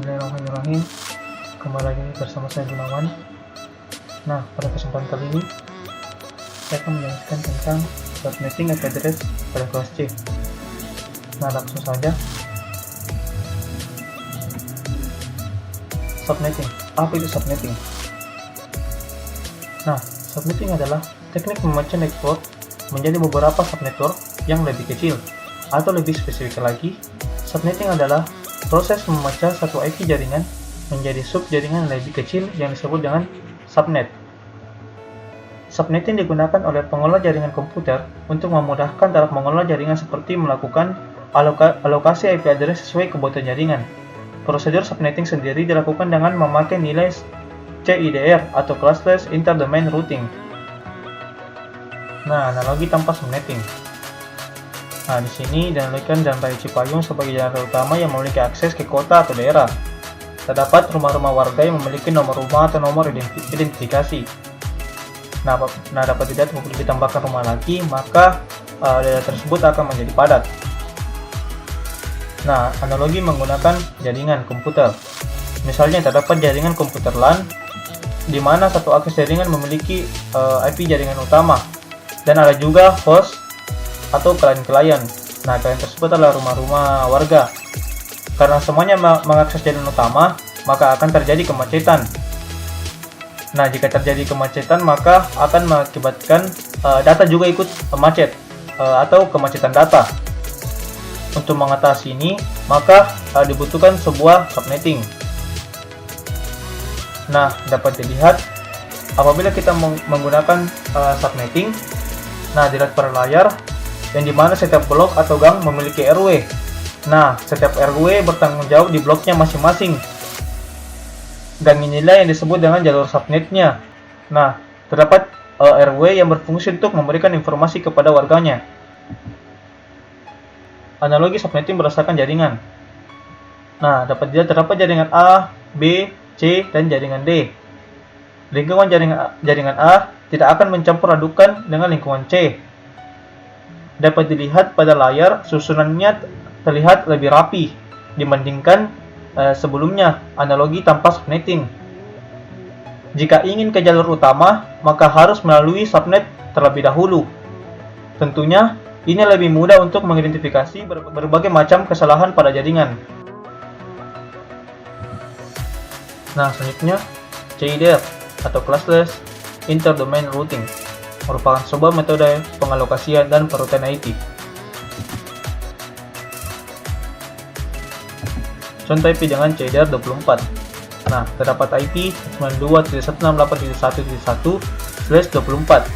Bismillahirrahmanirrahim. Kembali lagi bersama saya Gunawan. Nah, pada kesempatan kali ini saya akan menjelaskan tentang subnetting IP address pada kelas C. Nah, langsung saja. Subnetting. Apa itu subnetting? Nah, subnetting adalah teknik memecah network menjadi beberapa subnetwork yang lebih kecil. Atau lebih spesifik lagi, subnetting adalah proses memecah satu IP jaringan menjadi sub-jaringan lebih kecil yang disebut dengan subnet. Subnetting digunakan oleh pengelola jaringan komputer untuk memudahkan dalam mengelola jaringan seperti melakukan alokasi IP address sesuai kebutuhan jaringan. Prosedur subnetting sendiri dilakukan dengan memakai nilai CIDR atau Classless Interdomain Routing. Nah, analogi tanpa subnetting. Nah, di sini dianalogikan Jalan Raya Cipayung sebagai jalan raya utama yang memiliki akses ke kota atau daerah. Terdapat rumah-rumah warga yang memiliki nomor rumah atau nomor identifikasi. Nah, dapat dilihat ditambahkan rumah lagi, maka daerah tersebut akan menjadi padat. Nah, analogi menggunakan jaringan komputer. Misalnya terdapat jaringan komputer LAN, di mana satu akses jaringan memiliki IP jaringan utama, dan ada juga host atau klien-klien. Nah, klien tersebut adalah rumah-rumah warga. Karena semuanya mengakses jaringan utama, maka akan terjadi kemacetan. Nah, jika terjadi kemacetan, maka akan mengakibatkan data juga ikut macet atau kemacetan data. Untuk mengatasi ini, maka dibutuhkan sebuah subnetting. Nah, dapat dilihat apabila kita menggunakan subnetting. Nah, dilihat pada layar yang dimana setiap blok atau gang memiliki RW. Nah, setiap RW bertanggung jawab di bloknya masing-masing. Dan inilah yang disebut dengan jalur subnetnya. Nah, terdapat RW yang berfungsi untuk memberikan informasi kepada warganya. Analogi subnetting berdasarkan jaringan. Nah, dapat dilihat terdapat jaringan A, B, C, dan jaringan D. Lingkungan jaringan A tidak akan mencampur adukan dengan lingkungan C. Dapat dilihat pada layar, susunannya terlihat lebih rapi dibandingkan sebelumnya, analogi tanpa subnetting. Jika ingin ke jalur utama, maka harus melalui subnet terlebih dahulu. Tentunya, ini lebih mudah untuk mengidentifikasi berbagai macam kesalahan pada jaringan. Nah, selanjutnya, CIDR atau Classless Interdomain Routing merupakan sebuah metode pengalokasian dan perolehan IP. Contoh IP dengan CIDR 24. Nah, terdapat IP 92.168.1.1/24.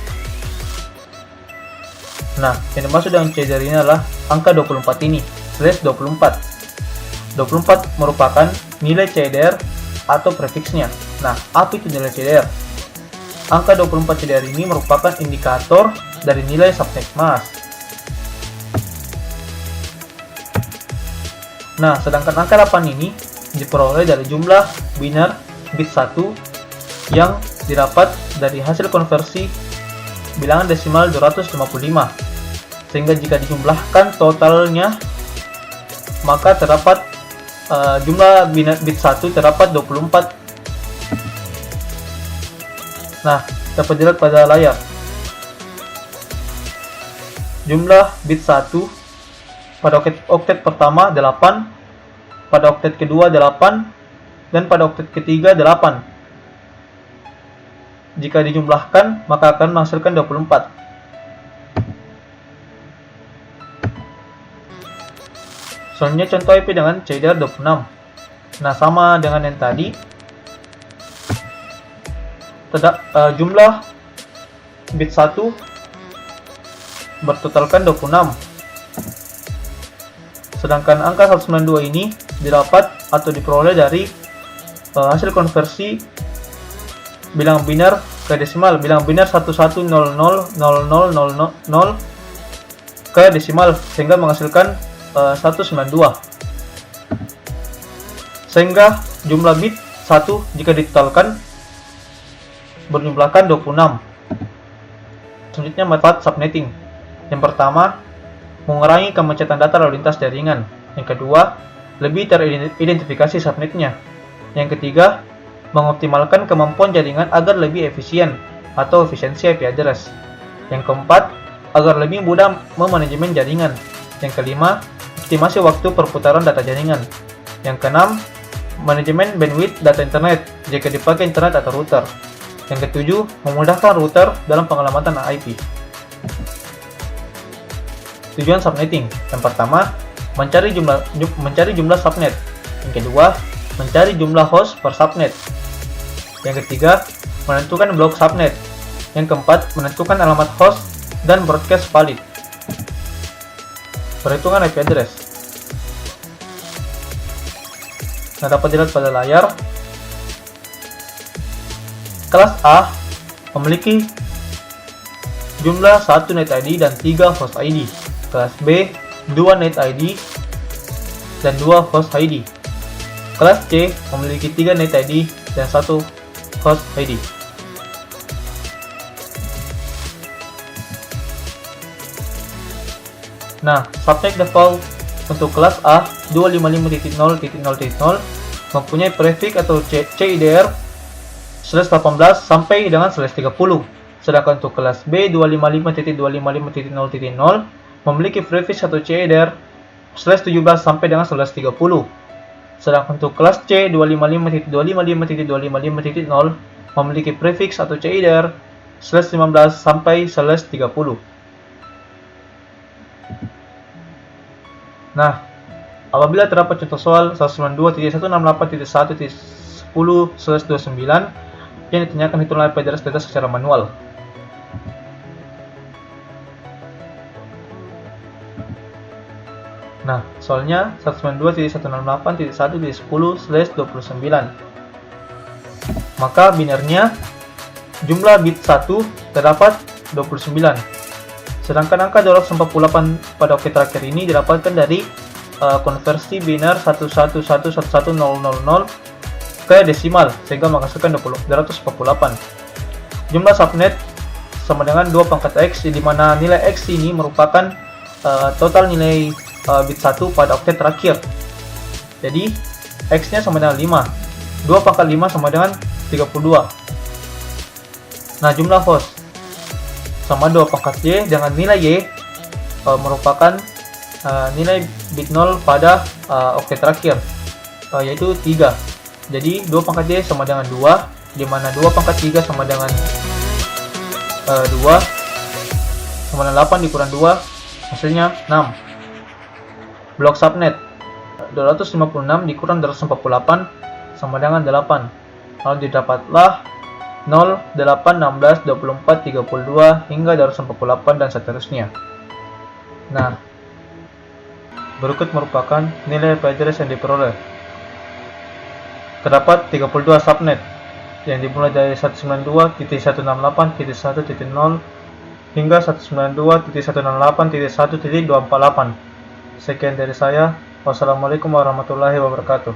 Nah, yang dimaksud dengan CIDR ini adalah angka 24 ini, /24. 24 merupakan nilai CIDR atau prefiksnya. Nah, apa itu nilai CIDR? Angka 24 CIDR ini merupakan indikator dari nilai subnet mask. Nah, sedangkan angka 8 ini diperoleh dari jumlah biner bit 1 yang didapat dari hasil konversi bilangan desimal 255. Sehingga jika dijumlahkan totalnya, maka terdapat jumlah biner bit 1 terdapat 24. Nah, dapat dilihat pada layar. Jumlah bit 1 pada oktet pertama 8, pada oktet kedua 8, dan pada oktet ketiga 8. Jika dijumlahkan, maka akan menghasilkan 24. Selanjutnya contoh IP dengan CIDR 26. Nah, sama dengan yang tadi. Jumlah bit 1 bertotalkan 26. Sedangkan angka 192 ini didapat atau diperoleh dari hasil konversi bilangan biner ke desimal, bilangan biner 11000000 ke desimal, sehingga menghasilkan 192. Sehingga jumlah bit 1 jika ditotalkan berjumlahkan 26. Selanjutnya, manfaat subnetting. Yang pertama, mengurangi kemacetan data lalu lintas jaringan. Yang kedua, lebih teridentifikasi subnetnya. Yang ketiga, mengoptimalkan kemampuan jaringan agar lebih efisien atau efisiensi IP address. Yang keempat, agar lebih mudah memanajemen jaringan. Yang kelima, estimasi waktu perputaran data jaringan. Yang keenam, manajemen bandwidth data internet jika dipakai internet atau router. Yang ketujuh, memudahkan router dalam pengelamatan IP. Tujuan subnetting. Yang pertama, mencari jumlah subnet. Yang kedua, mencari jumlah host per subnet. Yang ketiga, menentukan blok subnet. Yang keempat, menentukan alamat host dan broadcast valid. Perhitungan IP address. Nah, dapat dilihat pada layar. Kelas A memiliki jumlah 1 net ID dan 3 host ID. Kelas B 2 net ID dan 2 host ID. Kelas C memiliki 3 net ID dan 1 host ID. Nah, subnet default untuk kelas A 255.0.0.0 mempunyai prefix atau CIDR /18 sampai dengan /30. Sedangkan untuk kelas B 255.255.0.0 memiliki prefix atau CIDR /17 sampai dengan /30. Sedangkan untuk kelas C 255.255.255.0 memiliki prefix atau CIDR /15 sampai /30. Nah, apabila terdapat contoh soal 192.168.1.10/29 yang ditanyakan hitungan IP address data secara manual. Nah, soalnya 192.168.1.10/29. Maka binernya jumlah bit 1 terdapat 29. Sedangkan angka 248 pada oke terakhir ini didapatkan dari konversi biner 1111100 ke desimal sehingga menghasilkan 248. Jumlah subnet sama dengan 2 pangkat X, di mana nilai X ini merupakan total nilai bit 1 pada oktet terakhir. Jadi X nya sama dengan 5. 2 pangkat 5 sama dengan 32. Nah, jumlah host sama 2 pangkat Y dengan nilai Y merupakan nilai bit 0 pada oktet terakhir, yaitu 3. Jadi 2 pangkat Y sama dengan 2, di mana 2 pangkat 3 sama dengan 2, sama dengan 8 dikurang 2, hasilnya 6. Blok subnet 256 dikurang 248 sama dengan 8. Lalu didapatlah 0, 8, 16, 24, 32 hingga 248 dan seterusnya. Nah, berikut merupakan nilai IP address yang diperoleh. Terdapat 32 subnet yang dimulai dari 192.168.1.0 hingga 192.168.1.248. Sekian dari saya. Wassalamualaikum warahmatullahi wabarakatuh.